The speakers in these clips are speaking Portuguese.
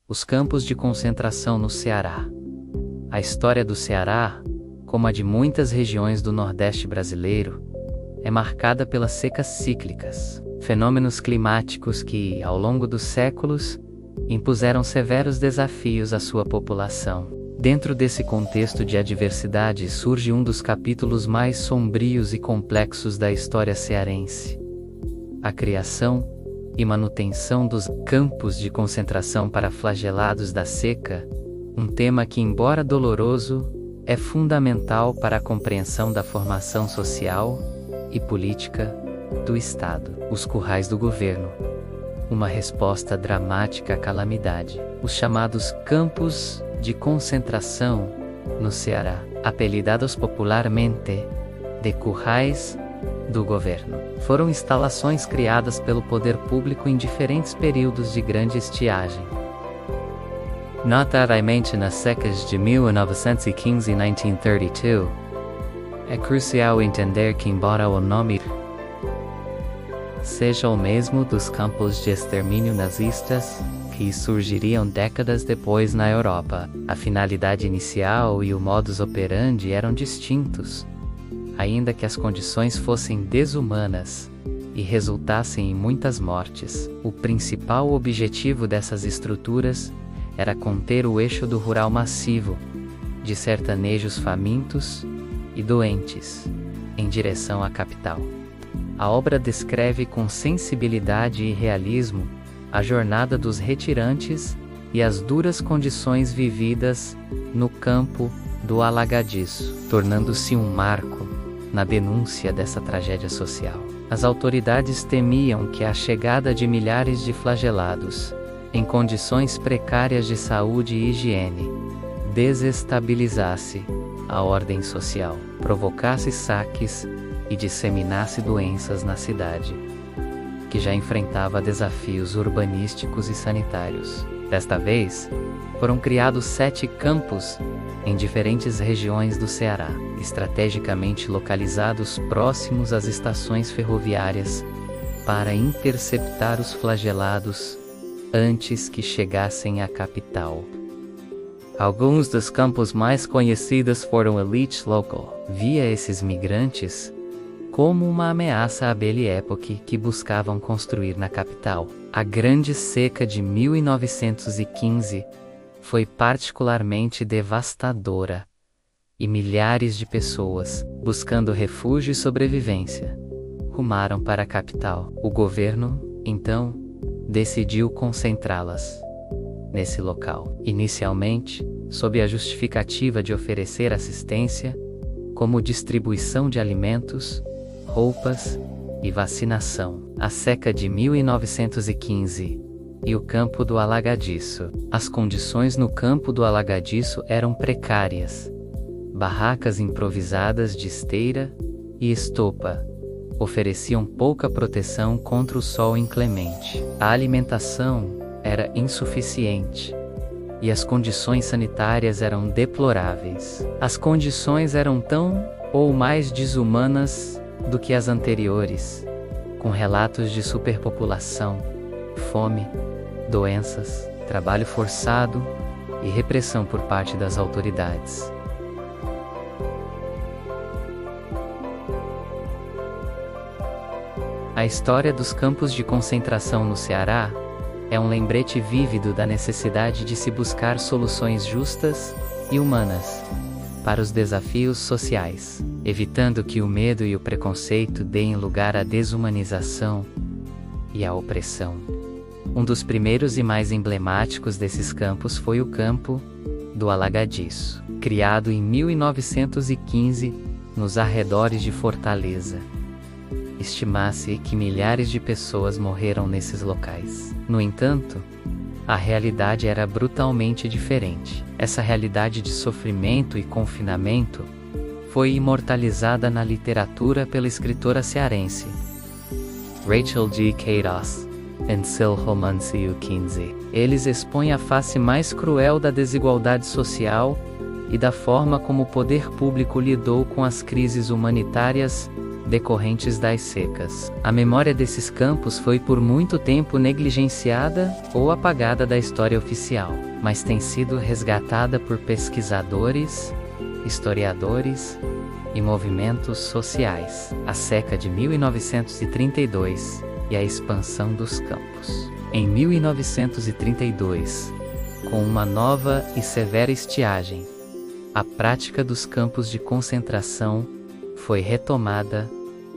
Os campos de concentração no Ceará. A história do Ceará, como a de muitas regiões do Nordeste brasileiro, é marcada pelas secas cíclicas, fenômenos climáticos que, ao longo dos séculos, impuseram severos desafios à sua população. Dentro desse contexto de adversidade surge um dos capítulos mais sombrios e complexos da história cearense: a criação e manutenção dos campos de concentração para flagelados da seca, um tema que, embora doloroso, é fundamental para a compreensão da formação social e política do Estado. Os currais do governo. Uma resposta dramática à calamidade. Os chamados campos de concentração no Ceará, apelidados popularmente de currais do governo, foram instalações criadas pelo poder público em diferentes períodos de grande estiagem. Notadamente nas secas de 1915 e 1932, é crucial entender que, embora o nome seja o mesmo dos campos de extermínio nazistas, que surgiriam décadas depois na Europa, a finalidade inicial e o modus operandi eram distintos, ainda que as condições fossem desumanas e resultassem em muitas mortes. O principal objetivo dessas estruturas era conter o eixo do rural massivo, de sertanejos famintos e doentes, em direção à capital. A obra descreve com sensibilidade e realismo a jornada dos retirantes e as duras condições vividas no campo do Alagadiço, tornando-se um marco na denúncia dessa tragédia social. As autoridades temiam que a chegada de milhares de flagelados, em condições precárias de saúde e higiene, desestabilizasse a ordem social, provocasse saques e disseminasse doenças na cidade, que já enfrentava desafios urbanísticos e sanitários. Desta vez, foram criados 7 campos em diferentes regiões do Ceará, estrategicamente localizados próximos às estações ferroviárias, para interceptar os flagelados antes que chegassem à capital. Alguns dos campos mais conhecidos foram elites local, via esses migrantes como uma ameaça à Belle Époque que buscavam construir na capital. A Grande Seca de 1915 foi particularmente devastadora, e milhares de pessoas, buscando refúgio e sobrevivência, rumaram para a capital. O governo, então, decidiu concentrá-las nesse local, inicialmente, sob a justificativa de oferecer assistência, como distribuição de alimentos, roupas e vacinação. A seca de 1915 e o campo do Alagadiço. As condições no campo do Alagadiço eram precárias. Barracas improvisadas de esteira e estopa ofereciam pouca proteção contra o sol inclemente. A alimentação era insuficiente e as condições sanitárias eram deploráveis. As condições eram tão ou mais desumanas do que as anteriores, com relatos de superpopulação, fome, doenças, trabalho forçado e repressão por parte das autoridades. A história dos campos de concentração no Ceará é um lembrete vívido da necessidade de se buscar soluções justas e humanas para os desafios sociais, evitando que o medo e o preconceito deem lugar à desumanização e à opressão. Um dos primeiros e mais emblemáticos desses campos foi o campo do Alagadiço, criado em 1915 nos arredores de Fortaleza. Estima-se que milhares de pessoas morreram nesses locais. No entanto, a realidade era brutalmente diferente. Essa realidade de sofrimento e confinamento foi imortalizada na literatura pela escritora cearense Rachel G. Queiroz, em seu romance O 15. Eles expõem a face mais cruel da desigualdade social e da forma como o poder público lidou com as crises humanitárias decorrentes das secas. A memória desses campos foi por muito tempo negligenciada ou apagada da história oficial, mas tem sido resgatada por pesquisadores, historiadores e movimentos sociais. A seca de 1932 e a expansão dos campos. Em 1932, com uma nova e severa estiagem, a prática dos campos de concentração foi retomada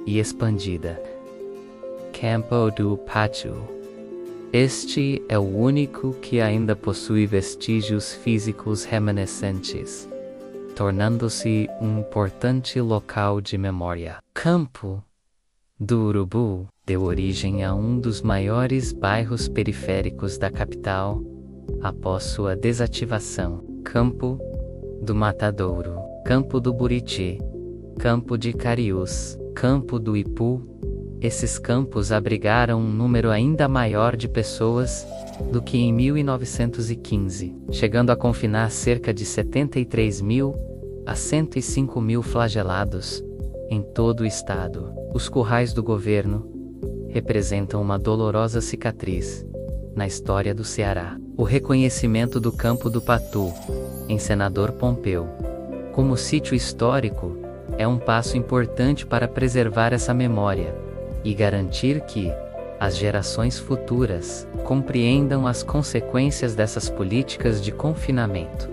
e expandida. Campo do Pacho. Este é o único que ainda possui vestígios físicos remanescentes, tornando-se um importante local de memória. Campo do Urubu deu origem a um dos maiores bairros periféricos da capital após sua desativação. Campo do Matadouro, Campo do Buriti, Campo de Cariús, Campo do Ipu. Esses campos abrigaram um número ainda maior de pessoas do que em 1915, chegando a confinar cerca de 73.000 a 105.000 flagelados em todo o estado. Os currais do governo representam uma dolorosa cicatriz na história do Ceará. O reconhecimento do Campo do Patu, em Senador Pompeu, como sítio histórico, é um passo importante para preservar essa memória e garantir que as gerações futuras compreendam as consequências dessas políticas de confinamento.